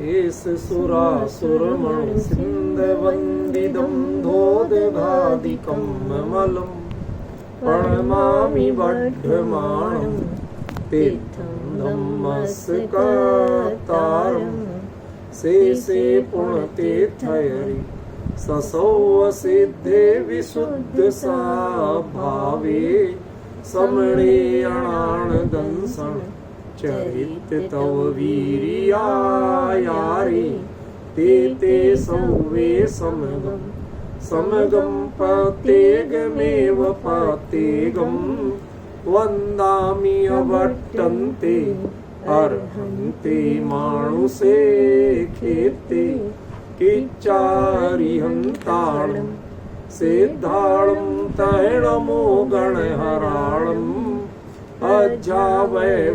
S सुरासुरमण सिन्धवन्दिदं धोदघादिकं ममलं प्रणमामि बद्धमाणं तीर्थं धम्मस्कर्तारं शेषे पुण्यतीर्थयरि ससौ सिद्धे विशुद्ध भावे समणे अणाणदंसण चरित तव वीर्यायारे ते सौवे समगम पतेगमेव पतेगम वन्दामि अवट्टन्ते अर्हन्ते मानुषे खेते किच्चारिहन्ताणं सिद्धाणं तैणमो गणहराणम् अजावैवगाणं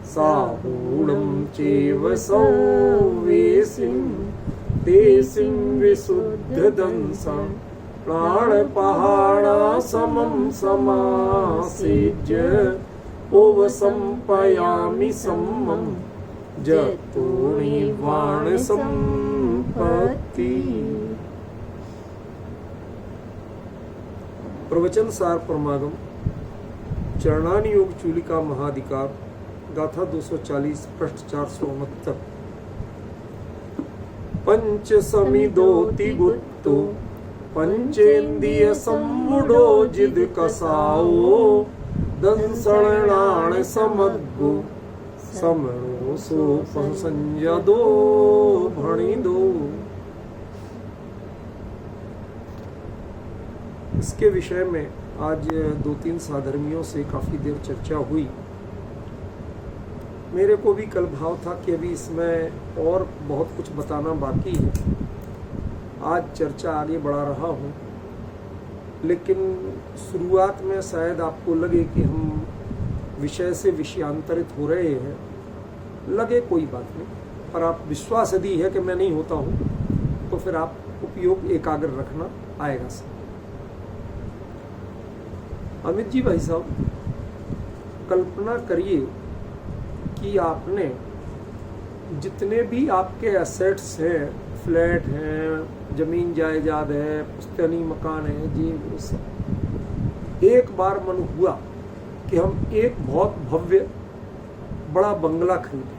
साहूणं चैव सौवेशिं देशिं विशुद्धदंसं प्राणपहाणासमं समासेज्य उपसंपयामि सम्मं जतो निर्वाण संपत्ति। प्रवचन सार परमागम चरणानि योग चूलिका महाधिकार गाथा 240 पृष्ठ 469। पंच समिदोति गुप्तो पंचेन्द्रिय सम्मूढ़ो जिद कसाओ दंसणाण समग्गो समणो सो संजदो भणी दो। इसके विषय में आज 2-3 साधर्मियों से काफ़ी देर चर्चा हुई। मेरे को भी कल भाव था कि अभी इसमें और बहुत कुछ बताना बाकी है। आज चर्चा आगे बढ़ा रहा हूँ, लेकिन शुरुआत में शायद आपको लगे कि हम विषय से विषयांतरित हो रहे हैं। लगे कोई बात नहीं, पर आप विश्वास यदि है कि मैं नहीं होता हूँ तो फिर आप उपयोग एकाग्र रखना आएगा सर। अमित जी भाई साहब, कल्पना करिए कि आपने जितने भी आपके एसेट्स हैं, फ्लैट हैं, जमीन जायदाद है, पुश्तैनी मकान है, जी वो सब, एक बार मन हुआ कि हम एक बहुत भव्य बड़ा बंगला खरीदें,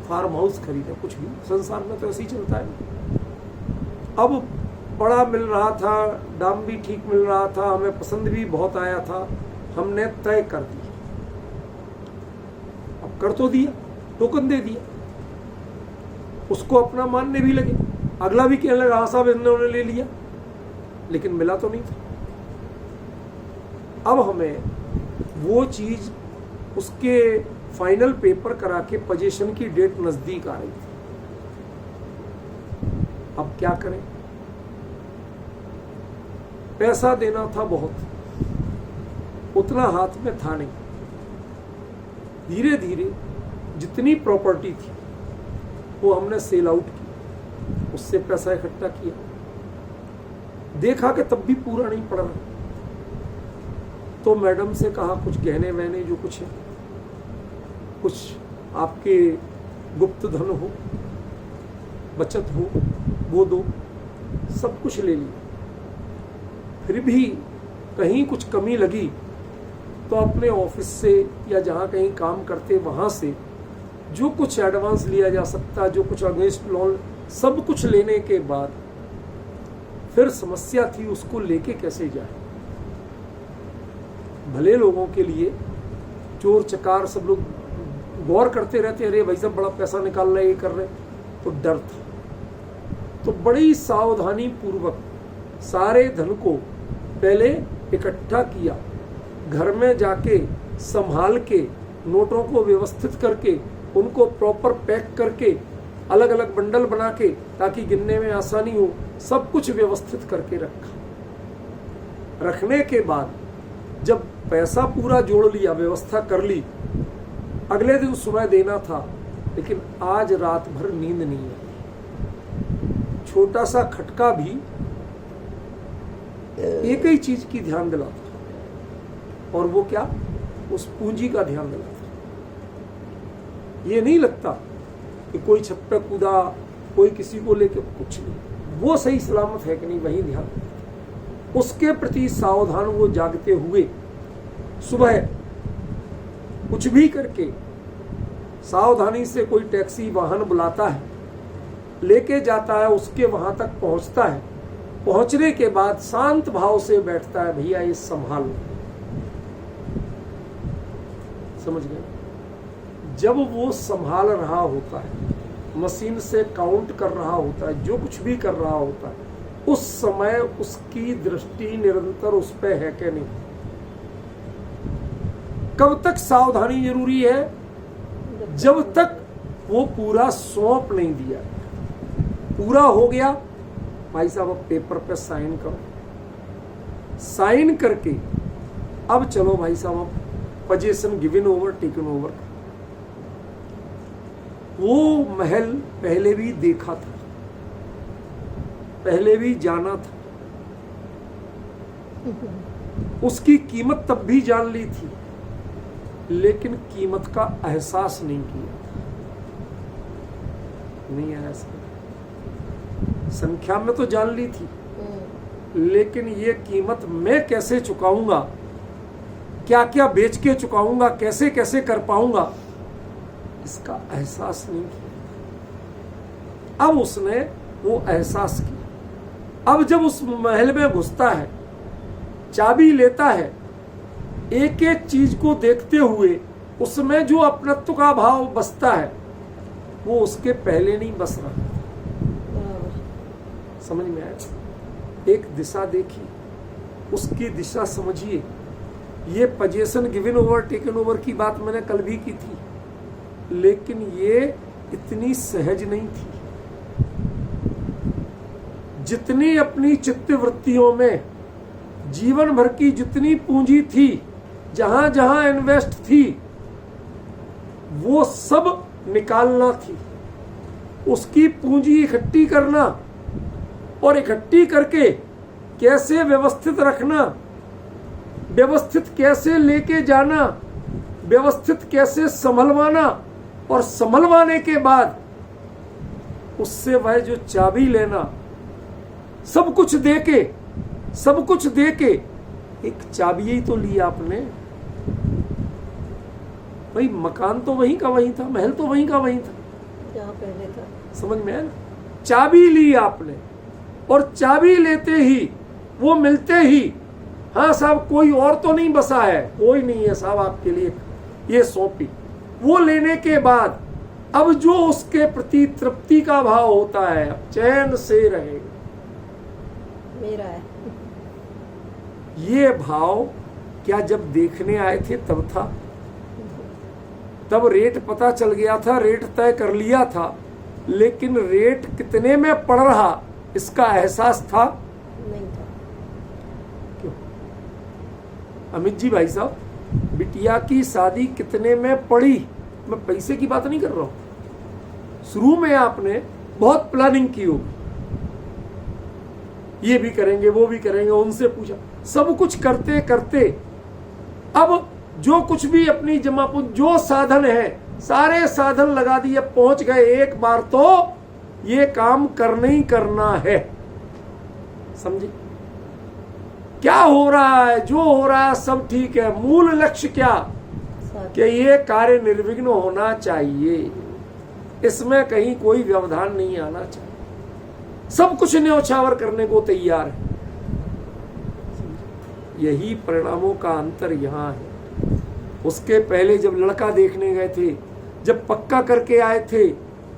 फार्म हाउस खरीदें, कुछ भी संसार में तो ऐसे ही चलता है। अब बड़ा मिल रहा था, दाम भी ठीक मिल रहा था, हमें पसंद भी बहुत आया था, हमने तय कर दिया। अब कर तो दिया, टोकन दे दिया, उसको अपना मानने भी लगे, अगला भी कहने लगा हाँ साहब इन्होंने ले लिया, लेकिन मिला तो नहीं था। अब हमें वो चीज उसके फाइनल पेपर करा के पोजीशन की डेट नजदीक आ रही थी। अब क्या करें? पैसा देना था बहुत, उतना हाथ में था नहीं। धीरे धीरे जितनी प्रॉपर्टी थी वो हमने सेल आउट की, उससे पैसा इकट्ठा किया। देखा कि तब भी पूरा नहीं पड़ रहा, तो मैडम से कहा कुछ गहने वहने जो कुछ है, कुछ आपके गुप्त धन हो, बचत हो, वो दो। सब कुछ ले लिया। फिर भी कहीं कुछ कमी लगी तो अपने ऑफिस से या जहाँ कहीं काम करते वहाँ से जो कुछ एडवांस लिया जा सकता, जो कुछ अगेंस्ट लोन, सब कुछ लेने के बाद फिर समस्या थी उसको लेके कैसे जाए। भले लोगों के लिए चोर चकार सब लोग गौर करते रहते, अरे भाई साहब बड़ा पैसा निकाल रहे, ये कर रहे, तो डर था। तो बड़ी सावधानी पूर्वक सारे धन को पहले इकट्ठा किया, घर में जाके संभाल के नोटों को व्यवस्थित करके उनको प्रॉपर पैक करके अलग अलग बंडल बना के ताकि गिनने में आसानी हो, सब कुछ व्यवस्थित करके रखा। रखने के बाद जब पैसा पूरा जोड़ लिया, व्यवस्था कर ली, अगले दिन सुबह देना था, लेकिन आज रात भर नींद नहीं आई। छोटा सा खटका भी एक ही चीज की ध्यान दिलाता, और वो क्या? उस पूंजी का ध्यान दिलाता। ये नहीं लगता कि कोई छत पे कूदा, कोई किसी को लेके, कुछ नहीं, वो सही सलामत है कि नहीं वही ध्यान, उसके प्रति सावधान वो जागते हुए सुबह कुछ भी करके सावधानी से कोई टैक्सी वाहन बुलाता है, लेके जाता है, उसके वहां तक पहुंचता है, पहुंचने के बाद शांत भाव से बैठता है, भैया ये संभाल लो। समझ गए? जब वो संभाल रहा होता है, मशीन से काउंट कर रहा होता है, जो कुछ भी कर रहा होता है, उस समय उसकी दृष्टि निरंतर उस पे है कि नहीं। कब तक सावधानी जरूरी है? जब तक वो पूरा सौंप नहीं दिया। पूरा हो गया, भाई साहब अब पेपर पे साइन करो, साइन करके अब चलो भाई साहब अब position given over, taken over. वो महल पहले भी देखा था, पहले भी जाना था, उसकी कीमत तब भी जान ली थी, लेकिन कीमत का एहसास नहीं किया था। नहीं आया समझ? संख्या में तो जान ली थी, लेकिन ये कीमत मैं कैसे चुकाऊंगा, क्या क्या बेच के चुकाऊंगा, कैसे कैसे कर पाऊंगा, इसका एहसास नहीं किया। अब उसने वो एहसास किया। अब जब उस महल में घुसता है, चाबी लेता है, एक एक चीज को देखते हुए उसमें जो अपनत्व का भाव बसता है, वो उसके पहले नहीं बस रहा। समझ में आया? एक दिशा देखी, उसकी दिशा समझिए। ये position given over, taken over की बात मैंने कल भी की थी, लेकिन ये इतनी सहज नहीं थी। जितनी अपनी चित्त वृत्तियों में जीवन भर की जितनी पूंजी थी, जहां जहां इन्वेस्ट थी, वो सब निकालना थी। उसकी पूंजी इकट्ठी करना और इकट्ठी करके कैसे व्यवस्थित रखना, व्यवस्थित कैसे लेके जाना, व्यवस्थित कैसे संभलवाना, और संभलवाने के बाद उससे वह जो चाबी लेना, सब कुछ देके, सब कुछ देके, एक चाबी ही तो ली आपने। भाई मकान तो वहीं का वहीं था, महल तो वहीं का वहीं था जहाँ पहले था। समझ में आया ना? चाबी ली आपने, और चाबी लेते ही, वो मिलते ही, हाँ साहब कोई और तो नहीं बसा है, कोई नहीं है साहब आपके लिए ये सौंपी। वो लेने के बाद अब जो उसके प्रति तृप्ति का भाव होता है, अब चैन से रहेगा, मेरा है। ये भाव क्या जब देखने आए थे तब था? तब रेट पता चल गया था, रेट तय कर लिया था, लेकिन रेट कितने में पड़ रहा इसका एहसास था? नहीं था। क्यों? अमित जी भाई साहब, बिटिया की शादी कितने में पड़ी? मैं पैसे की बात नहीं कर रहा हूं। शुरू में आपने बहुत प्लानिंग की होगी, ये भी करेंगे, वो भी करेंगे, उनसे पूछा, सब कुछ करते करते अब जो कुछ भी अपनी जमा पूंजी, जो साधन है, सारे साधन लगा दिए, पहुंच गए। एक बार तो ये काम करना ही करना है। समझे? क्या हो रहा है, जो हो रहा है सब ठीक है, मूल लक्ष्य क्या कि ये कार्य निर्विघ्न होना चाहिए, इसमें कहीं कोई व्यवधान नहीं आना चाहिए, सब कुछ न्यौछावर करने को तैयार है। यही परिणामों का अंतर यहां है। उसके पहले जब लड़का देखने गए थे, जब पक्का करके आए थे,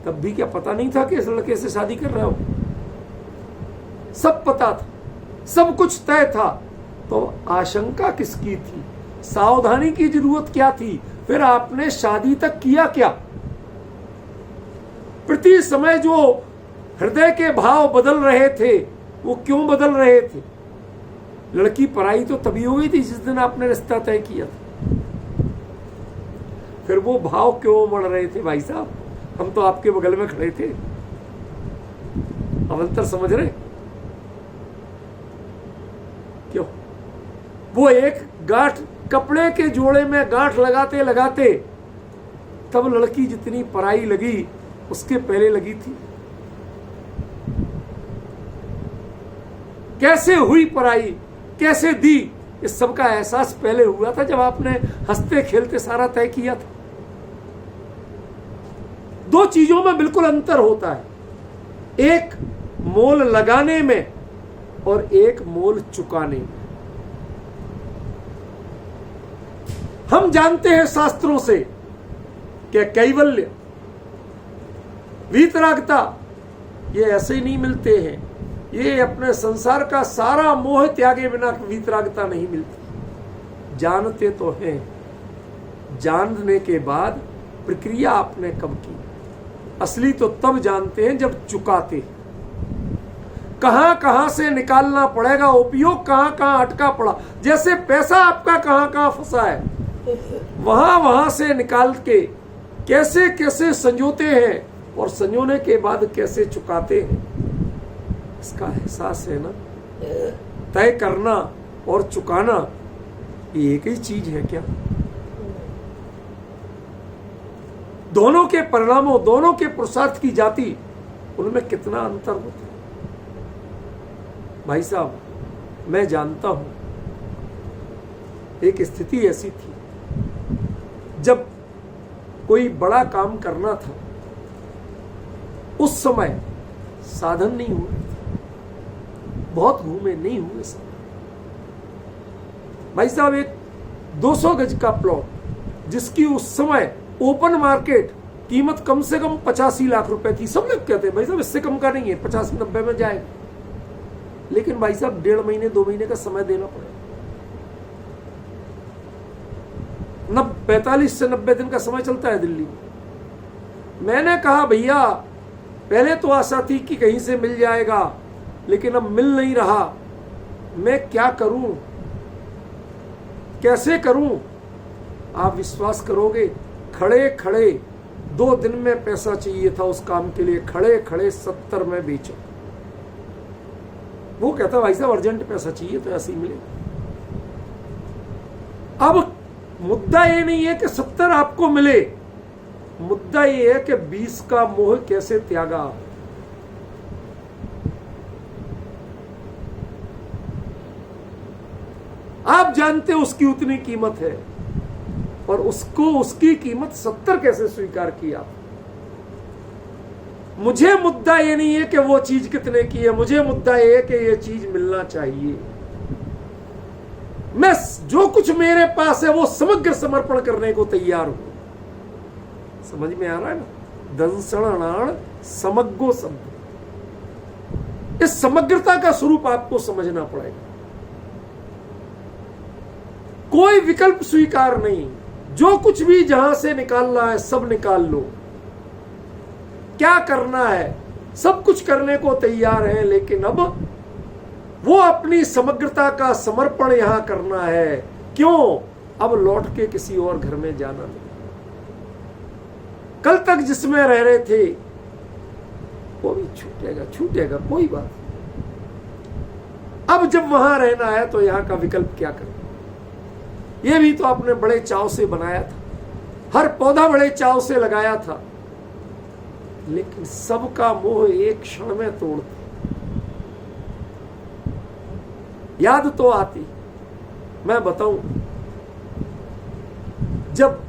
तब भी क्या पता नहीं था कि इस लड़के से शादी कर रहे हो? सब पता था, सब कुछ तय था। तो आशंका किसकी थी? सावधानी की जरूरत क्या थी? फिर आपने शादी तक किया क्या? प्रति समय जो हृदय के भाव बदल रहे थे, वो क्यों बदल रहे थे? लड़की पराई तो तभी हो गई थी जिस दिन आपने रिश्ता तय किया था। फिर वो भाव क्यों बढ़ रहे थे भाई साहब? हम तो आपके बगल में खड़े थे। अब अंतर समझ रहे? क्यों? वो एक गांठ, कपड़े के जोड़े में गांठ लगाते लगाते तब लड़की जितनी पराई लगी उसके पहले लगी थी। कैसे हुई पराई, कैसे दी, इस सब का एहसास पहले हुआ था जब आपने हंसते खेलते सारा तय किया था। दो चीजों में बिल्कुल अंतर होता है, एक मोल लगाने में और एक मोल चुकाने में। हम जानते हैं शास्त्रों से कि कैवल्य, वीतरागता ये ऐसे ही नहीं मिलते हैं। ये अपने संसार का सारा मोह त्यागे बिना वीतरागता नहीं मिलती। जानते तो हैं, जानने के बाद प्रक्रिया आपने कब की? असली तो तब जानते हैं जब चुकाते। कहां कहां से निकालना पड़ेगा, उपयोग कहां कहां अटका पड़ा। जैसे पैसा आपका कहां कहां फंसा है, वहां वहां से निकाल के कैसे कैसे संजोते हैं और संजोने के बाद कैसे चुकाते हैं, इसका एहसास है ना। तय करना और चुकाना ये एक ही चीज है क्या? दोनों के परिणामों, दोनों के पुरुषार्थ की जाति, उनमें कितना अंतर होता है। भाई साहब, मैं जानता हूं एक स्थिति ऐसी थी जब कोई बड़ा काम करना था, उस समय साधन नहीं हुए, बहुत घूमे, नहीं हुए सब। भाई साहब, एक 200 गज का प्लॉट जिसकी उस समय ओपन मार्केट कीमत कम से कम 85 लाख रुपए थी। सब लोग कहते हैं भाई साहब इससे कम का नहीं है, 85-90 में जाएगा। लेकिन भाई साहब 1.5 महीने 2 महीने का समय देना पड़ेगा। 45 से 90 दिन का समय चलता है दिल्ली में। मैंने कहा भैया, पहले तो आशा थी कि कहीं से मिल जाएगा, लेकिन अब मिल नहीं रहा, मैं क्या करूं, कैसे करूं? आप विश्वास करोगे, खड़े खड़े 2 दिन में पैसा चाहिए था उस काम के लिए, खड़े खड़े 70 में बेचो। वो कहता भाई साहब अर्जेंट पैसा चाहिए तो ऐसे ही मिले। अब मुद्दा ये नहीं है कि 70 आपको मिले, मुद्दा ये है कि 20 का मोह कैसे त्यागा। आप जानते हो उसकी उतनी कीमत है, और उसको उसकी कीमत 70 कैसे स्वीकार किया। मुझे मुद्दा ये नहीं है कि वो चीज कितने की है, मुझे मुद्दा ये है कि ये चीज मिलना चाहिए। मैं जो कुछ मेरे पास है वो समग्र समर्पण करने को तैयार हूं। समझ में आ रहा है ना? दंसणाण समग्गो शब्द, इस समग्रता का स्वरूप आपको समझना पड़ेगा। कोई विकल्प स्वीकार नहीं, जो कुछ भी जहां से निकालना है सब निकाल लो। क्या करना है सब कुछ करने को तैयार है, लेकिन अब वो अपनी समग्रता का समर्पण यहां करना है। क्यों? अब लौट के किसी और घर में जाना नहीं। कल तक जिसमें रह रहे थे वो भी छूटेगा, छूटेगा, कोई बात नहीं। अब जब वहां रहना है तो यहां का विकल्प क्या करें? ये भी तो आपने बड़े चाव से बनाया था, हर पौधा बड़े चाव से लगाया था, लेकिन सबका मोह एक क्षण में तोड़ते। याद तो आती, मैं बताऊं, जब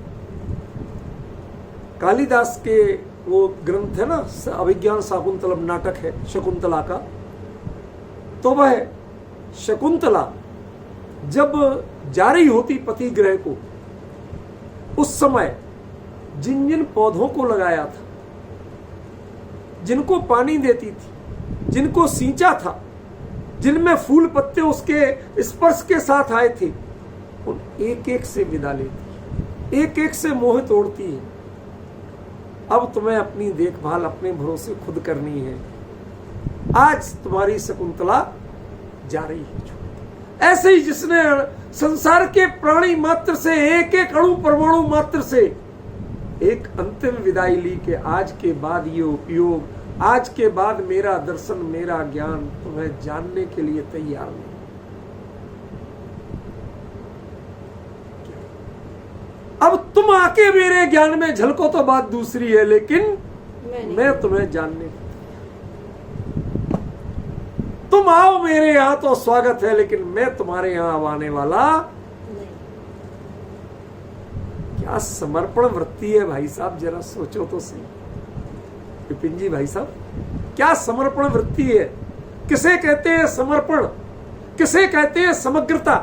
कालिदास के वो ग्रंथ है ना, अभिज्ञान शाकुंतलम नाटक है शकुंतला का, तो वह शकुंतला जब जा रही होती पति गृह को, उस समय जिन जिन पौधों को लगाया था, जिनको पानी देती थी, जिनको सींचा था, जिनमें फूल पत्ते उसके स्पर्श के साथ आए थे, उन एक एक से विदा लेती, एक एक से मोह तोड़ती है। अब तुम्हें अपनी देखभाल अपने भरोसे खुद करनी है। आज तुम्हारी शकुंतला जा रही है। ऐसे ही जिसने संसार के प्राणी मात्र से, एक एक अणु परमाणु मात्र से एक अंतिम विदाई ली कि आज के बाद ये उपयोग, आज के बाद मेरा दर्शन, मेरा ज्ञान तुम्हें जानने के लिए तैयार नहीं। अब तुम आके मेरे ज्ञान में झलको तो बात दूसरी है, लेकिन मैं तुम्हें जानने, तुम आओ मेरे यहां तो स्वागत है, लेकिन मैं तुम्हारे यहां आने वाला नहीं। क्या समर्पण वृत्ति है भाई साहब, जरा सोचो तो सही। विपिन जी भाई साहब, क्या समर्पण वृत्ति है। किसे कहते हैं समर्पण, किसे कहते हैं समग्रता।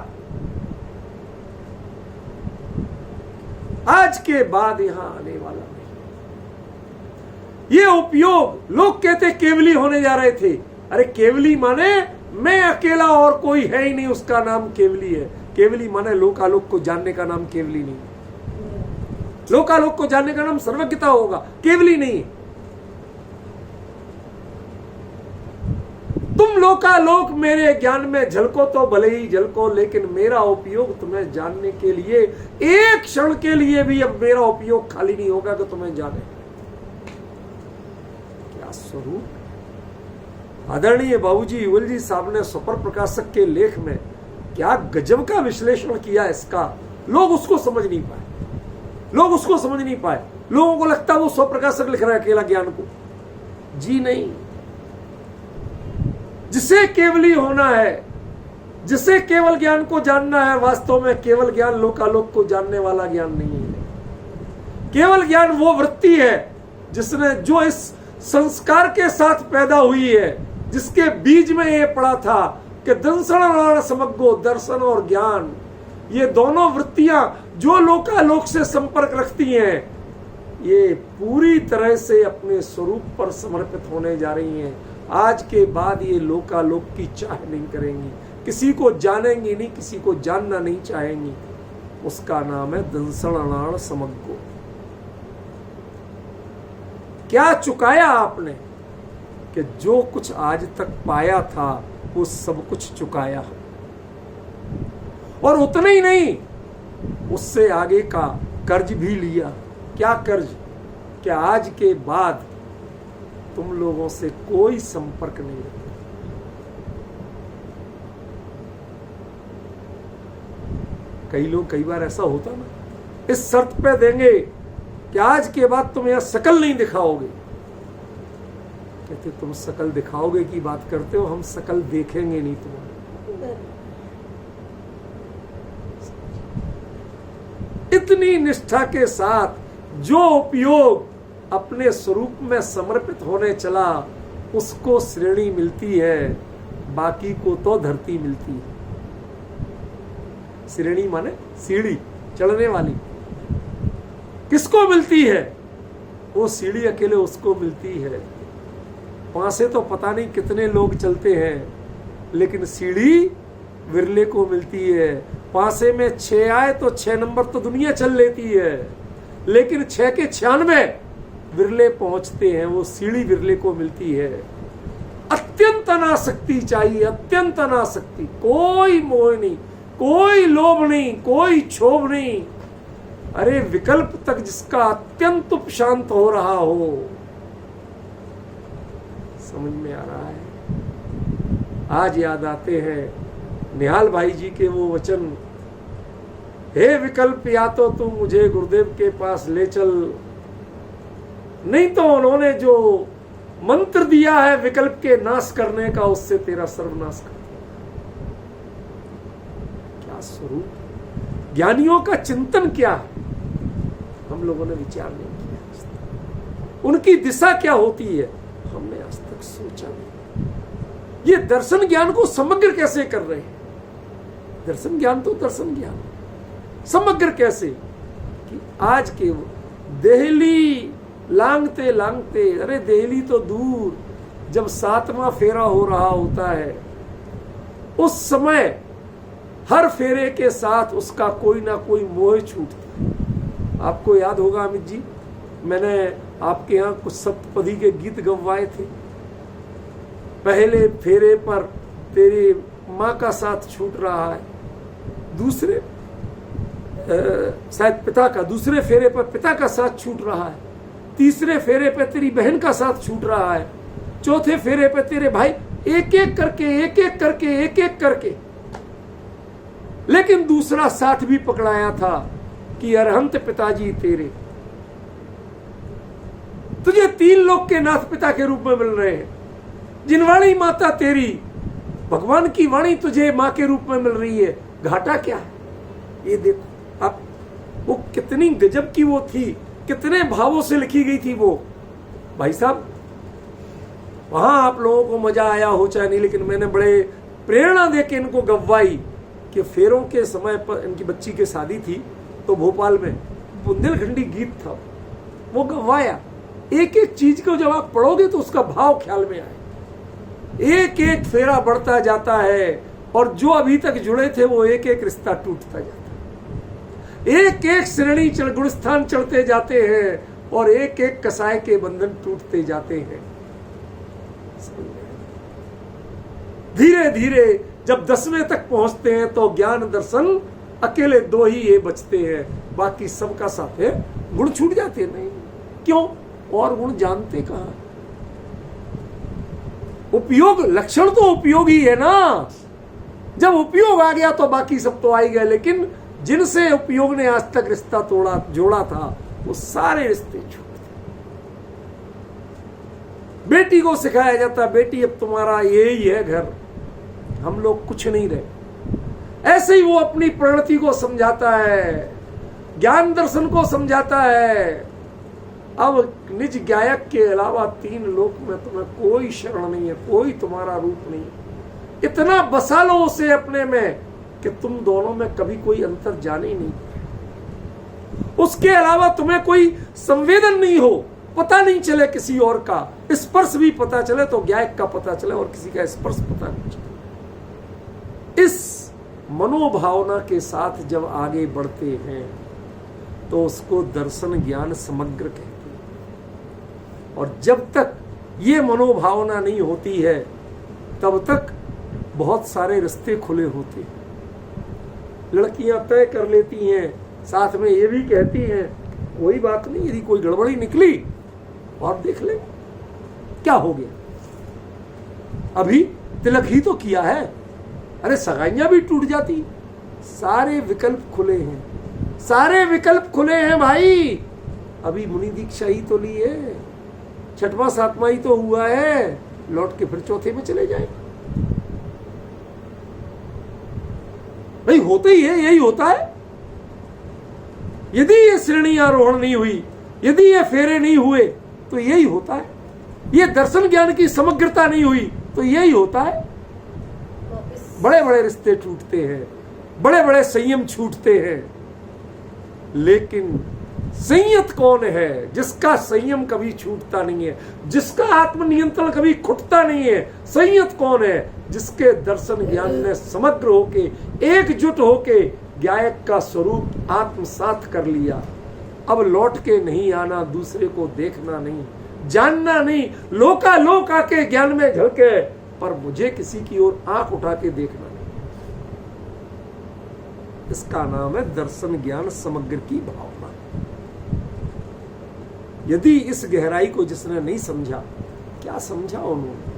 आज के बाद यहां आने वाला नहीं। ये उपयोग लोग कहते केवली होने जा रहे थे। अरे केवली माने मैं अकेला और कोई है ही नहीं, उसका नाम केवली है। केवली माने लोकालोक को जानने का नाम केवली नहीं। लोकालोक को जानने का नाम सर्वज्ञता होगा, केवली नहीं। तुम लोकालोक मेरे ज्ञान में झलको तो भले ही झलको, लेकिन मेरा उपयोग तुम्हें जानने के लिए एक क्षण के लिए भी अब मेरा उपयोग खाली नहीं होगा कि तुम्हें जाने। क्या स्वरूप। आदरणीय बाबूजी युगल जी साहब ने स्वपर प्रकाशक के लेख में क्या गजब का विश्लेषण किया इसका। लोग उसको समझ नहीं पाए, लोग उसको समझ नहीं पाए। लोगों को लगता है वो स्वप्रकाशक लिख रहा है अकेला ज्ञान को। जी नहीं, जिसे केवली होना है, जिसे केवल ज्ञान को जानना है, वास्तव में केवल ज्ञान लोकालोक को जानने वाला ज्ञान नहीं है। केवल ज्ञान वो वृत्ति है जिसने, जो इस संस्कार के साथ पैदा हुई है, जिसके बीज में ये पड़ा था कि दंसण समग्गो, दर्शन और ज्ञान, ये दोनों वृत्तियां जो लोकालोक से संपर्क रखती हैं, ये पूरी तरह से अपने स्वरूप पर समर्पित होने जा रही हैं। आज के बाद ये लोकालोक की चाह नहीं करेंगी, किसी को जानेंगी नहीं, किसी को जानना नहीं चाहेंगी। उसका नाम है दंसण समग्गो। क्या चुकाया आपने कि जो कुछ आज तक पाया था वो सब कुछ चुकाया, और उतना ही नहीं, उससे आगे का कर्ज भी लिया। क्या कर्ज? कि आज के बाद तुम लोगों से कोई संपर्क नहीं रखता। कई लोग कई बार ऐसा होता ना, इस शर्त पे देंगे कि आज के बाद तुम यहां शकल नहीं दिखाओगे। कहते तुम शकल दिखाओगे की बात करते हो, हम शकल देखेंगे नहीं तुम्हारी। इतनी निष्ठा के साथ जो उपयोग अपने स्वरूप में समर्पित होने चला, उसको श्रेणी मिलती है, बाकी को तो धरती मिलती है। श्रेणी माने सीढ़ी चढ़ने वाली। किसको मिलती है? वो सीढ़ी अकेले उसको मिलती है। वहां से तो पता नहीं कितने लोग चलते हैं, लेकिन सीढ़ी विरले को मिलती है। पासे में 6 आए तो 6 नंबर तो दुनिया चल लेती है, लेकिन 6 के 96 विरले पहुंचते हैं। वो सीढ़ी विरले को मिलती है। अत्यंत अनासक्ति चाहिए, अत्यंत अनासक्ति। कोई मोह नहीं, कोई लोभ नहीं, कोई क्षोभ नहीं। अरे विकल्प तक जिसका अत्यंत उपशांत हो रहा हो, समझ में आ रहा है। आज याद आते हैं निहाल भाई जी के वो वचन, हे विकल्प या तो तू मुझे गुरुदेव के पास ले चल, नहीं तो उन्होंने जो मंत्र दिया है विकल्प के नाश करने का, उससे तेरा सर्वनाश कर दिया। क्या स्वरूप। ज्ञानियों का चिंतन क्या है, हम लोगों ने विचार नहीं किया। उनकी दिशा क्या होती है, हमने आज तक सोचा नहीं। ये दर्शन ज्ञान को समग्र कैसे कर रहे हैं। दर्शन ज्ञान तो दर्शन ज्ञान, समग्र कैसे कि आज के देहली लांगते लांगते, अरे देहली तो दूर, जब 7वां फेरा हो रहा होता है, उस समय हर फेरे के साथ उसका कोई ना कोई मोह छूटता है। आपको याद होगा अमित जी, मैंने आपके यहाँ कुछ सप्तपदी के गीत गवाए थे। पहले फेरे पर तेरी माँ का साथ छूट रहा है, दूसरे शायद पिता का, दूसरे फेरे पर पिता का साथ छूट रहा है, तीसरे फेरे पे तेरी बहन का साथ छूट रहा है, चौथे फेरे पे तेरे भाई, एक एक करके एक एक करके एक एक करके। लेकिन दूसरा साथ भी पकड़ाया था कि अरहंत पिताजी तेरे। तुझे 3 लोक के नाथ पिता के रूप में मिल रहे हैं। जिनवाणी माता तेरी, भगवान की वाणी तुझे मां के रूप में मिल रही है, घाटा क्या है? ये देखो अब वो कितनी गजब की वो थी, कितने भावों से लिखी गई थी वो। भाई साहब वहां आप लोगों को मजा आया हो चाहे नहीं, लेकिन मैंने बड़े प्रेरणा देके इनको गवाई कि फेरों के समय पर इनकी बच्ची की शादी थी तो भोपाल में बुंदेलखंडी गीत था, वो गवाया। एक एक चीज को जब आप पढ़ोगे तो उसका भाव ख्याल में आए। एक एक फेरा बढ़ता जाता है और जो अभी तक जुड़े थे वो एक एक रिश्ता टूटता जाता है। एक एक श्रेणी गुणस्थान चढ़ते जाते हैं और एक एक कसाय के बंधन टूटते जाते हैं। धीरे धीरे जब 10वें तक पहुंचते हैं तो ज्ञान दर्शन अकेले 2 ही ये बचते हैं, बाकी सबका साथ है गुण छूट जाते नहीं। क्यों? और गुण जानते कहां? उपयोग लक्षण तो उपयोग ही है ना। जब उपयोग आ गया तो बाकी सब तो आ ही गए, लेकिन जिनसे उपयोग ने आज तक रिश्ता तोड़ा जोड़ा था वो सारे रिश्ते छूट। बेटी को सिखाया जाता, बेटी अब तुम्हारा यही है घर, हम लोग कुछ नहीं रहे। ऐसे ही वो अपनी प्रणति को समझाता है, ज्ञान दर्शन को समझाता है। अब निज गायक के अलावा 3 लोक में तुम्हें कोई शरण नहीं है, कोई तुम्हारा रूप नहीं। इतना बसा लो उसे अपने में कि तुम दोनों में कभी कोई अंतर जाने ही नहीं। उसके अलावा तुम्हें कोई संवेदन नहीं हो, पता नहीं चले किसी और का। स्पर्श भी पता चले तो गायक का पता चले और किसी का स्पर्श पता नहीं चले। इस मनोभावना के साथ जब आगे बढ़ते हैं तो उसको दर्शन ज्ञान समग्र कहते हैं। और जब तक ये मनोभावना नहीं होती है तब तक बहुत सारे रास्ते खुले होते हैं। लड़कियां तय कर लेती हैं, साथ में ये भी कहती हैं कोई बात नहीं, यदि कोई गड़बड़ी निकली और देख ले क्या हो गया, अभी तिलक ही तो किया है, अरे सगाइयां भी टूट जाती। सारे विकल्प खुले हैं, सारे विकल्प खुले हैं भाई। अभी मुनि दीक्षा ही तो ली है, 6वां 7वां ही तो हुआ है, लौट के फिर 4थे में चले जाए। भाई होते ही है, यही होता है। यदि ये श्रेणी आरोहण नहीं हुई, यदि ये फेरे नहीं हुए तो यही होता है। ये दर्शन ज्ञान की समग्रता नहीं हुई तो यही होता है। बड़े बड़े रिश्ते टूटते हैं, बड़े बड़े संयम छूटते हैं, लेकिन संयत कौन है? जिसका संयम कभी छूटता नहीं है, जिसका आत्मनियंत्रण कभी खुटता नहीं है। संयत कौन है? जिसके दर्शन ज्ञान ने समग्र होके, एकजुट होके गायक का स्वरूप आत्मसात कर लिया। अब लौट के नहीं आना, दूसरे को देखना नहीं, जानना नहीं, लोका लोक आके ज्ञान में झलके, पर मुझे किसी की ओर आंख उठा के देखना नहीं। इसका नाम है दर्शन ज्ञान समग्र की भावना। यदि इस गहराई को जिसने नहीं समझा, क्या समझा उन्होंने?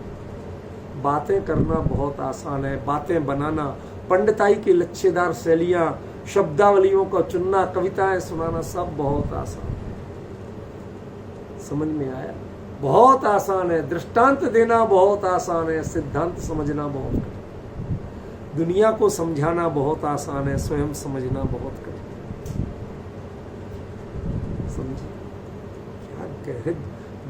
बातें करना बहुत आसान है, बातें बनाना, पंडिताई की लच्छेदार शैलियां, शब्दावलियों का चुनना, कविताएं सुनाना, सब बहुत आसान है। समझ में आया? बहुत आसान है। दृष्टांत देना बहुत आसान है, सिद्धांत समझना बहुत कठिन। दुनिया को समझाना बहुत आसान है, स्वयं समझना बहुत कठिन। समझिए क्या कह रहे?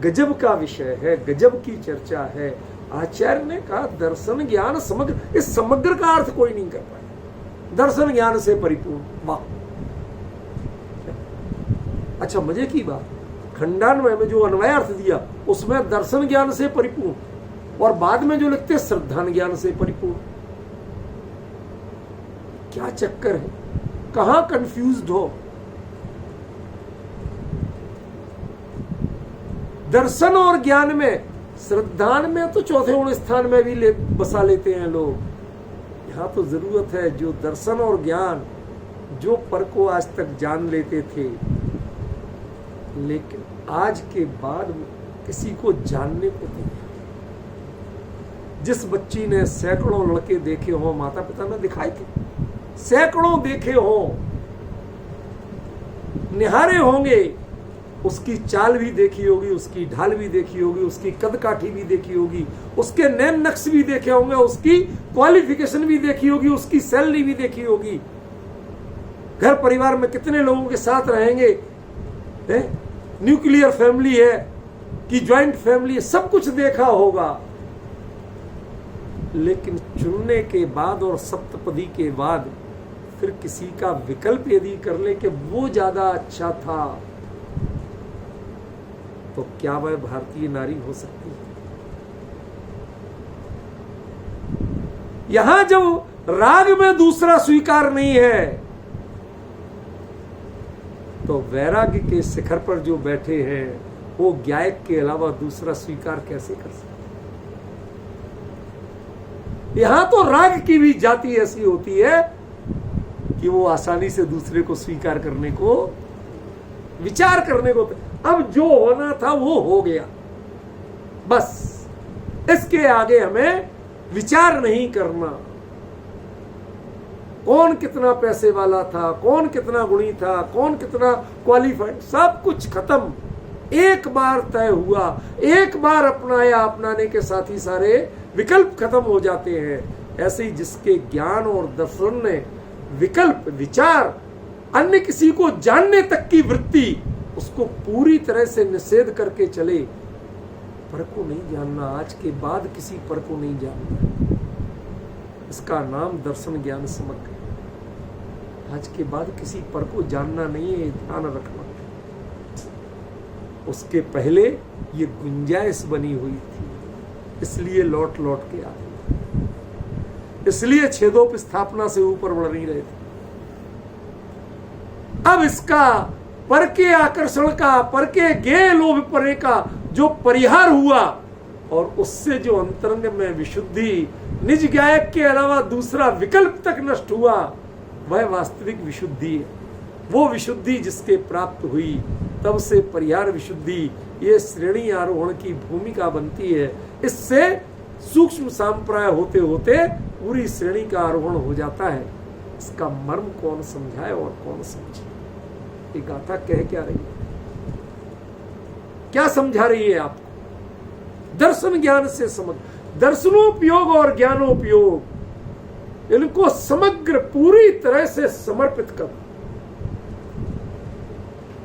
गजब का विषय है, गजब की चर्चा है। आचार्य ने कहा दर्शन ज्ञान समग्र। इस समग्र का अर्थ कोई नहीं कर पाया। दर्शन ज्ञान से परिपूर्ण, वाह। अच्छा मजे की बात, खंडान्वय में जो अन्वय अर्थ दिया उसमें दर्शन ज्ञान से परिपूर्ण, और बाद में जो लिखते श्रद्धान ज्ञान से परिपूर्ण। क्या चक्कर है? कहां कंफ्यूज्ड हो? दर्शन और ज्ञान में, श्रद्धान में तो 4थे गुण स्थान में भी बसा लेते हैं लोग। यहां तो जरूरत है जो दर्शन और ज्ञान, जो पर को आज तक जान लेते थे, लेकिन आज के बाद किसी को जानने को नहीं। जिस बच्ची ने सैकड़ों लड़के देखे हो, माता पिता ने दिखाए थे, सैकड़ों देखे हो, निहारे होंगे, उसकी चाल भी देखी होगी, उसकी ढाल भी देखी होगी, उसकी कद काठी भी देखी होगी, उसके नैन नक्श भी देखे होंगे, उसकी क्वालिफिकेशन भी देखी होगी, उसकी सैलरी भी देखी होगी, घर परिवार में कितने लोगों के साथ रहेंगे, न्यूक्लियर फैमिली है कि ज्वाइंट फैमिली है, सब कुछ देखा होगा। लेकिन चुनने के बाद और सप्तपदी के बाद फिर किसी का विकल्प यदि कर ले कि वो ज्यादा अच्छा था, तो क्या वह भारतीय नारी हो सकती है? यहां जो राग में दूसरा स्वीकार नहीं है, तो वैराग्य के शिखर पर जो बैठे हैं वो ज्ञायक के अलावा दूसरा स्वीकार कैसे कर सकते? यहां तो राग की भी जाति ऐसी होती है कि वो आसानी से दूसरे को स्वीकार करने को, विचार करने को, अब जो होना था वो हो गया, बस इसके आगे हमें विचार नहीं करना। कौन कितना पैसे वाला था, कौन कितना गुणी था, कौन कितना क्वालिफाइड, सब कुछ खत्म। एक बार तय हुआ, एक बार अपनाया, अपनाने के साथ ही सारे विकल्प खत्म हो जाते हैं। ऐसे ही जिसके ज्ञान और दर्शन ने विकल्प, विचार, अन्य किसी को जानने तक की वृत्ति, उसको पूरी तरह से निषेध करके चले। पर को नहीं जानना, आज के बाद किसी पर को नहीं जानना, इसका नाम दर्शन ज्ञान समग्र। आज के बाद किसी पर को जानना नहीं है, ध्यान रखना। उसके पहले ये गुंजाइश बनी हुई थी, इसलिए लौट लौट के आ रही, इसलिए छेदोप स्थापना से ऊपर बढ़ नहीं रहे थे। अब इसका पर के आकर्षण का, पर के गे लोभ परे का जो परिहार हुआ, और उससे जो अंतरंग में विशुद्धि, निज गायक के अलावा दूसरा विकल्प तक नष्ट हुआ, वह वास्तविक विशुद्धि है। वो विशुद्धि जिसके प्राप्त हुई, तब से परिहार विशुद्धि ये श्रेणी आरोहण की भूमिका बनती है। इससे सूक्ष्म सांप्राय होते होते पूरी श्रेणी का आरोहण हो जाता है। इसका मर्म कौन समझाए और कौन समझे? ये गाथा कह क्या रही है, क्या समझा रही है आपको? दर्शन ज्ञान से समझ, दर्शनोपयोग और ज्ञानोपयोग, इनको समग्र पूरी तरह से समर्पित कर।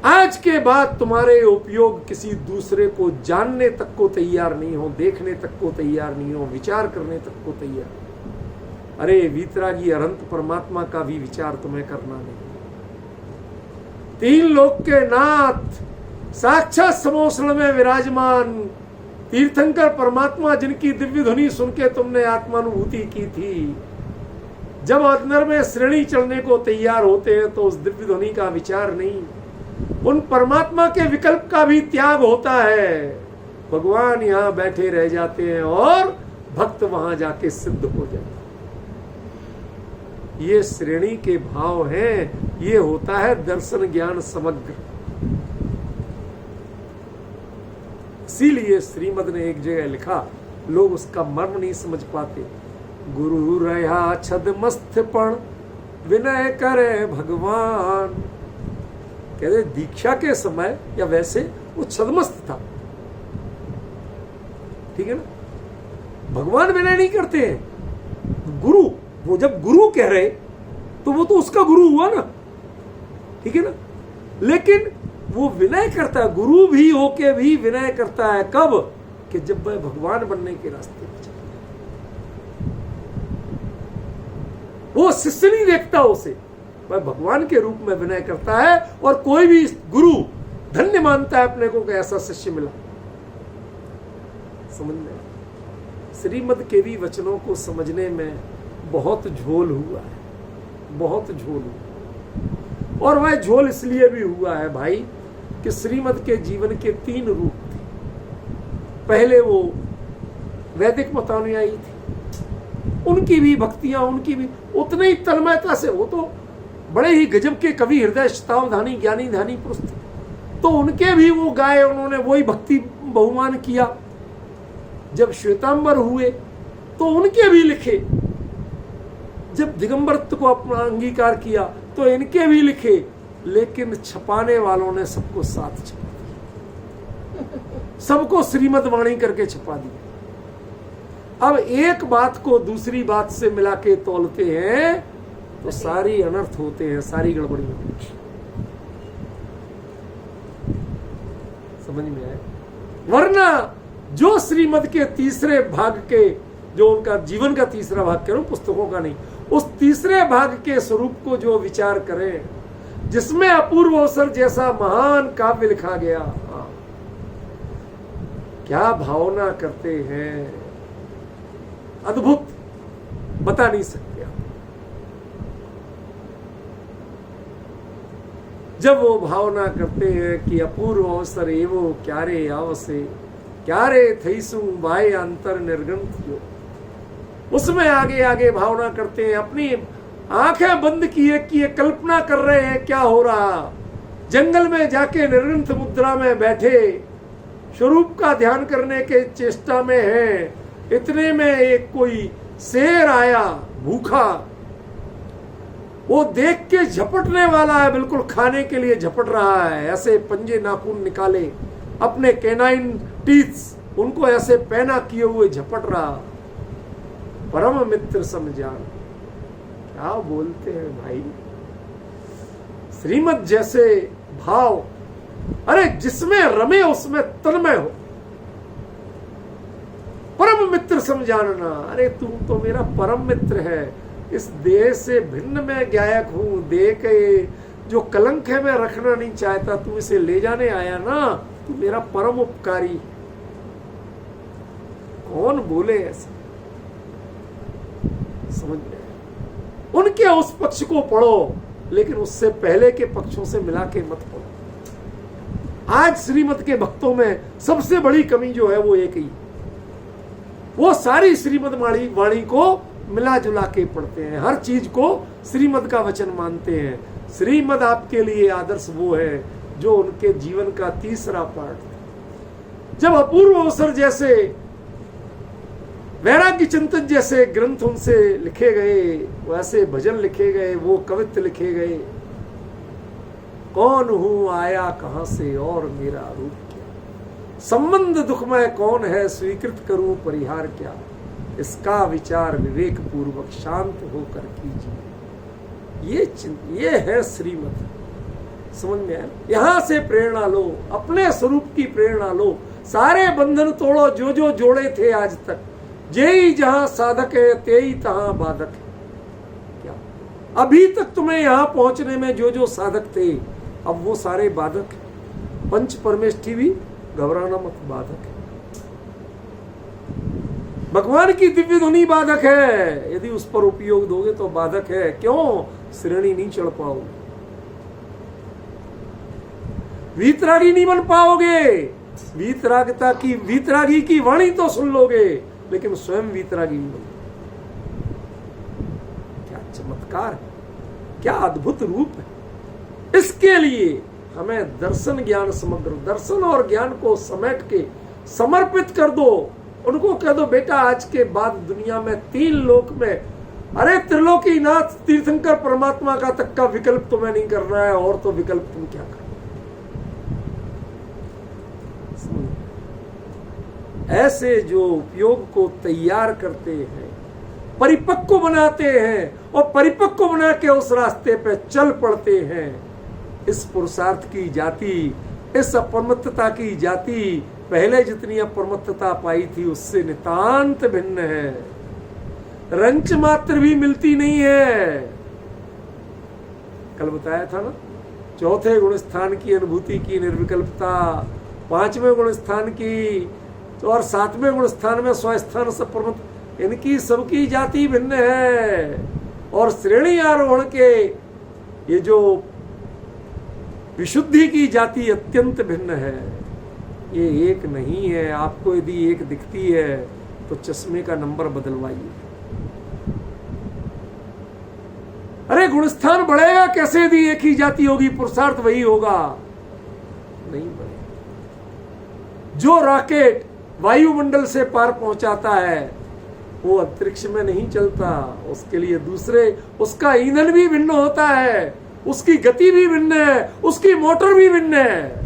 आज के बाद तुम्हारे उपयोग किसी दूसरे को जानने तक को तैयार नहीं हो, देखने तक को तैयार नहीं हो, विचार करने तक को तैयार। अरे वीतरागी अनंत परमात्मा का भी विचार तुम्हें करना नहीं। तीन लोक के नाथ, साक्षात समोसण में विराजमान तीर्थंकर परमात्मा, जिनकी दिव्य ध्वनि सुन के तुमने आत्मानुभूति की थी, जब अंदर में श्रेणी चलने को तैयार होते हैं तो उस दिव्य ध्वनि का विचार नहीं, उन परमात्मा के विकल्प का भी त्याग होता है। भगवान यहां बैठे रह जाते हैं और भक्त वहां जाके सिद्ध हो जाते हैं। ये श्रेणी के भाव हैं, ये होता है दर्शन ज्ञान समग्र। इसीलिए श्रीमद ने एक जगह लिखा, लोग उसका मर्म नहीं समझ पाते। गुरु रहा छदमस्तपण विनय करे भगवान। कहते दीक्षा के समय या वैसे वो छदमस्त था, ठीक है ना। भगवान विनय नहीं करते हैं, गुरु, वो जब गुरु कह रहे तो वो तो उसका गुरु हुआ ना, ठीक है ना। लेकिन वो विनय करता है, गुरु भी होके भी विनय करता है। कब? कि जब वह भगवान बनने के रास्ते पर चलता है। वो शिष्य नहीं देखता उसे, वह भगवान के रूप में विनय करता है। और कोई भी गुरु धन्य मानता है अपने को कि ऐसा शिष्य मिला। समझ में? श्रीमद के भी वचनों को समझने में बहुत झोल हुआ है, बहुत झोल हुआ। और वह झोल इसलिए भी हुआ है भाई कि श्रीमद के जीवन के 3 रूप थे। पहले वो वैदिक मतानुयायी थे, उनकी भी भक्तियां, उनकी भी उतने ही तन्मयता से, वो तो बड़े ही गजब के कवि, हृदय शतावधानी, ज्ञानी ध्यानी पुरुष थे, तो उनके भी वो गाए, उन्होंने वही भक्ति बहुमान किया। जब श्वेतांबर हुए तो उनके भी लिखे, जब दिगंबरत्व को अपना अंगीकार किया तो इनके भी लिखे। लेकिन छपाने वालों ने सबको साथ छपा दिया, सबको श्रीमद् वाणी करके छपा दिया। अब एक बात को दूसरी बात से मिला के तोलते हैं तो सारी अनर्थ होते हैं, सारी गड़बड़ी होती है। समझ में आए? वरना जो श्रीमद् के तीसरे भाग के, जो उनका जीवन का तीसरा भाग कह रहा हूं, पुस्तकों का नहीं, उस तीसरे भाग के स्वरूप को जो विचार करें, जिसमें अपूर्व अवसर जैसा महान काव्य लिखा गया, क्या भावना करते हैं, अद्भुत, बता नहीं सकते आप। जब वो भावना करते हैं कि अपूर्व अवसर एवो क्यारे आवसे, क्यारे थईसु बाय अंतर निर्गंथ, जो उसमें आगे आगे भावना करते हैं, अपनी आंखें बंद किए कल्पना कर रहे हैं क्या हो रहा, जंगल में जाके निर्गंथ मुद्रा में बैठे स्वरूप का ध्यान करने के चेष्टा में है। इतने में एक कोई शेर आया भूखा, वो देख के झपटने वाला है, बिल्कुल खाने के लिए झपट रहा है, ऐसे पंजे नाखून निकाले, अपने कैनाइन टीथ उनको ऐसे पैना किए हुए झपट रहा। परम मित्र समझान, क्या बोलते हैं भाई, श्रीमद् जैसे भाव, अरे जिसमें रमे उसमें तन्मय हो। परम मित्र समझाना, अरे तू तो मेरा परम मित्र है, इस देह से भिन्न में गायक हूं, देह के जो कलंक है मैं रखना नहीं चाहता, तू इसे ले जाने आया ना, तू मेरा परम उपकारी। कौन बोले ऐसे? समझ में? उनके उस पक्ष को पढ़ो, लेकिन उससे पहले के पक्षों से मिला के मत पढ़ो। आज श्रीमद् के भक्तों में सबसे बड़ी कमी जो है वो एक ही, वो सारी श्रीमद् वाणी को मिला जुला के पढ़ते हैं, हर चीज को श्रीमद् का वचन मानते हैं। श्रीमद् आपके लिए आदर्श वो है जो उनके जीवन का तीसरा पार्ट था। जब अपूर्व अवसर जैसे, वैराग्य चिंतन जैसे ग्रंथ उनसे लिखे गए, वैसे भजन लिखे गए, वो कवित्व लिखे गए, कौन हूं आया कहां से और मेरा रूप क्या, संबंध दुखमय कौन है स्वीकृत करूं परिहार क्या, इसका विचार विवेक पूर्वक शांत होकर कीजिए। ये है श्रीमद्। समझ में आया? यहां से प्रेरणा लो, अपने स्वरूप की प्रेरणा लो, सारे बंधन तोड़ो जो जो जोड़े थे आज तक। जेई जहां साधक है तेई तहां बाधक है। क्या अभी तक तुम्हें यहां पहुंचने में जो जो साधक थे, अब वो सारे बाधक है। पंच परमेष्ठी भी घबराना मत, बाधक है। भगवान की दिव्य धुनी बाधक है, यदि उस पर उपयोग दोगे तो बाधक है। क्यों? श्रेणी नहीं चढ़ पाओगे, वीतरागी नहीं बन पाओगे। वीतरागी की वाणी तो सुन लोगे, लेकिन स्वयं वीतरागी नहीं बन। क्या चमत्कार है, क्या अद्भुत रूप है। इसके लिए हमें दर्शन ज्ञान समग्र, दर्शन और ज्ञान को समेट के समर्पित कर दो। उनको कह दो बेटा आज के बाद दुनिया में 3 लोक में, अरे त्रिलोकीनाथ तीर्थंकर परमात्मा का तक का विकल्प तुम्हें नहीं करना है, और तो विकल्प तुम क्या कर। ऐसे जो उपयोग को तैयार करते हैं, परिपक्व बनाते हैं, और परिपक्व बना के उस रास्ते पे चल पड़ते हैं, इस पुरुषार्थ की जाति, इस अपरमत्तता की जाति पहले जितनी अपरमत्तता पाई थी उससे नितांत भिन्न है। रंच मात्र भी मिलती नहीं है। कल बताया था ना, चौथे गुण स्थान की अनुभूति की निर्विकल्पता, 5वें गुण स्थान की, तो और 7वें गुण स्थान में स्वस्थान सपरमत, इनकी सबकी जाति भिन्न है। और श्रेणी आरोहण के ये जो विशुद्धि की जाति अत्यंत भिन्न है, ये एक नहीं है। आपको यदि एक दिखती है तो चश्मे का नंबर बदलवाइए। अरे गुणस्थान बढ़ेगा कैसे यदि एक ही जाति होगी, पुरुषार्थ वही होगा? नहीं बढ़ेगा। जो रॉकेट वायुमंडल से पार पहुंचाता है वो अंतरिक्ष में नहीं चलता, उसके लिए दूसरे, उसका ईंधन भी भिन्न होता है। उसकी गति भी भिन्न है, उसकी मोटर भी भिन्न है,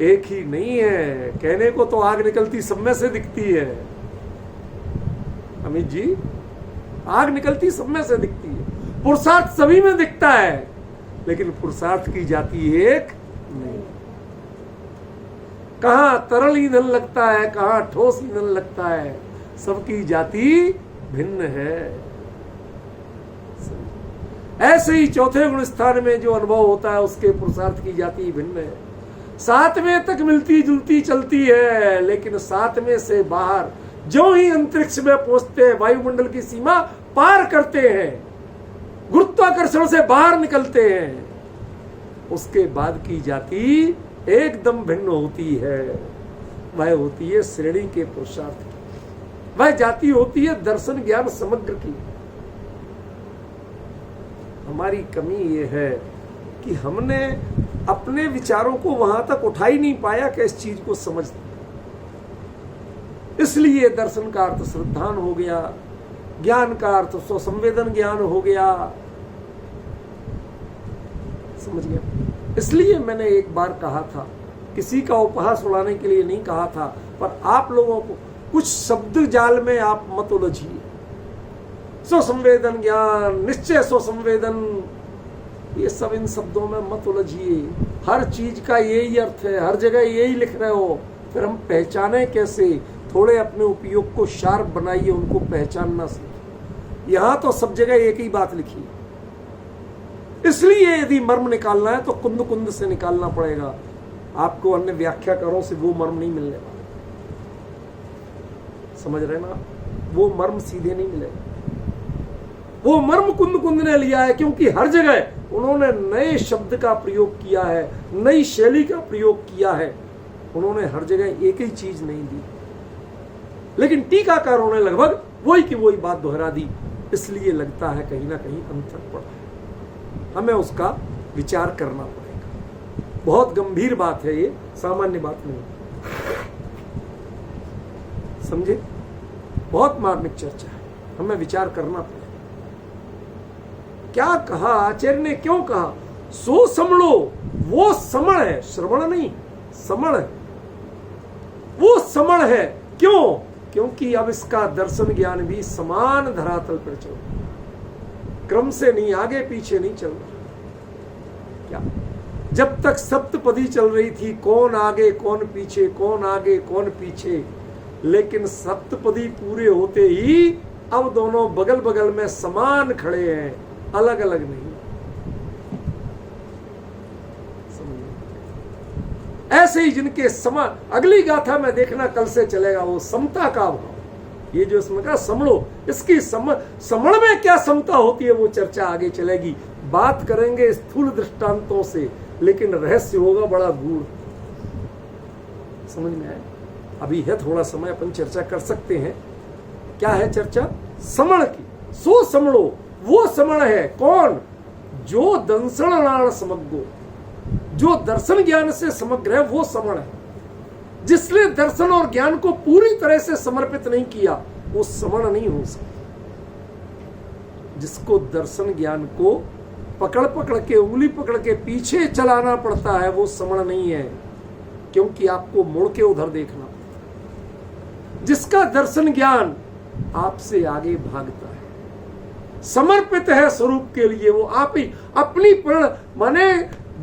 एक ही नहीं है। कहने को तो आग निकलती सब में से दिखती है अमित जी, आग निकलती सब में से दिखती है, पुरुषार्थ सभी में दिखता है, लेकिन पुरुषार्थ की जाति एक नहीं। कहां तरल ईंधन लगता है, कहां ठोस ईंधन लगता है, सबकी जाति भिन्न है। ऐसे ही चौथे गुण स्थान में जो अनुभव होता है उसके पुरुषार्थ की जाति भिन्न है। सातवें तक मिलती जुलती चलती है, लेकिन सातवें से बाहर जो ही अंतरिक्ष में पहुंचते हैं, वायुमंडल की सीमा पार करते हैं, गुरुत्वाकर्षण से बाहर निकलते हैं, उसके बाद की जाति एकदम भिन्न होती है। वह होती है श्रेणी के पुरुषार्थ की, वह जाति होती है दर्शन ज्ञान समग्र की। हमारी कमी यह है कि हमने अपने विचारों को वहां तक उठा ही नहीं पाया कि इस चीज को समझ, इसलिए दर्शन का अर्थ श्रद्धान हो गया, ज्ञान का अर्थ स्वसंवेदन ज्ञान हो गया, समझ गया। इसलिए मैंने एक बार कहा था, किसी का उपहास उड़ाने के लिए नहीं कहा था, पर आप लोगों को कुछ शब्द जाल में आप मत उलझिए। स्वसंवेदन ज्ञान, निश्चय स्वसंवेदन, ये सब इन शब्दों में मत उलझिए। हर चीज का यही अर्थ है, हर जगह यही लिख रहे हो, फिर हम पहचाने कैसे? थोड़े अपने उपयोग को शार्प बनाइए, उनको पहचानना सीखिए। यहां तो सब जगह एक ही बात लिखी है, इसलिए यदि मर्म निकालना है तो कुंद कुंद से निकालना पड़ेगा। आपको अन्य व्याख्याकारों से वो मर्म नहीं मिलने वाला, समझ रहे ना? वो मर्म सीधे नहीं मिलेगा, वो मर्म कुंद कुंद ने लिया है, क्योंकि हर जगह उन्होंने नए शब्द का प्रयोग किया है, नई शैली का प्रयोग किया है। उन्होंने हर जगह एक ही चीज नहीं दी, लेकिन टीकाकारों ने लगभग वही की वही बात दोहरा दी। इसलिए लगता है कहीं ना कहीं अंतर पड़ा है, हमें उसका विचार करना पड़ेगा। बहुत गंभीर बात है ये, सामान्य बात नहीं, समझे? बहुत मार्मिक चर्चा है, हमें विचार करना पड़ेगा। क्या कहा आचार्य ने, क्यों कहा? सो समझो, वो समण है, श्रवण नहीं, समण है, वो समण है। क्यों? क्योंकि अब इसका दर्शन ज्ञान भी समान धरातल पर चल रहा है, क्रम से नहीं, आगे पीछे नहीं चल रहा। क्या जब तक सप्तपदी चल रही थी, कौन आगे कौन पीछे, कौन आगे कौन पीछे, लेकिन सप्तपदी पूरे होते ही अब दोनों बगल बगल में समान खड़े हैं, अलग अलग नहीं। ऐसे ही जिनके समान, अगली गाथा में देखना कल से चलेगा, वो समता का भाव। ये जो इसमें कहा समलो, इसकी समण में क्या समता होती है वो चर्चा आगे चलेगी। बात करेंगे स्थूल दृष्टांतों से, लेकिन रहस्य होगा बड़ा गूढ़, समझ में आए? अभी है थोड़ा समय, अपन चर्चा कर सकते हैं। क्या है चर्चा? समण की। सो समणो, वो समण है कौन? जो दंसण समग्रो, जो दर्शन ज्ञान से समग्र है, वो समण है। जिसने दर्शन और ज्ञान को पूरी तरह से समर्पित नहीं किया, वो समण नहीं हो सकता। जिसको दर्शन ज्ञान को पकड़ पकड़ के, उंगली पकड़ के पीछे चलाना पड़ता है, वो समण नहीं है, क्योंकि आपको मुड़ के उधर देखना पड़ता है। जिसका दर्शन ज्ञान आपसे आगे भागता है, समर्पित है स्वरूप के लिए, वो आप ही अपनी माने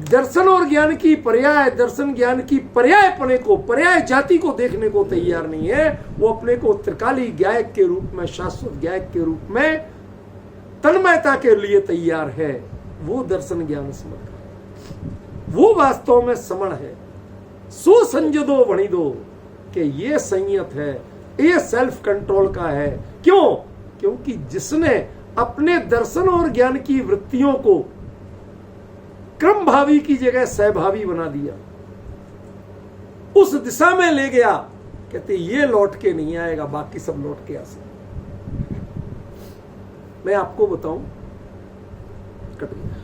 दर्शन और ज्ञान की पर्याय, दर्शन ज्ञान की पर्याय पने को, पर्याय जाति को देखने को तैयार नहीं है। वो अपने को त्रिकाली गायक के रूप में, शाश्वत गायक के रूप में तन्मयता के लिए तैयार है। वो दर्शन ज्ञान समर्थ, वो वास्तव में समण है। सो संजदो वणी दो, कि ये संयत है, ये सेल्फ कंट्रोल का है। क्यों? क्योंकि जिसने अपने दर्शन और ज्ञान की वृत्तियों को क्रम भावी की जगह सहभावी बना दिया, उस दिशा में ले गया, कहते ये लौट के नहीं आएगा, बाकी सब लौट के आ सकते। मैं आपको बताऊं, कट गया।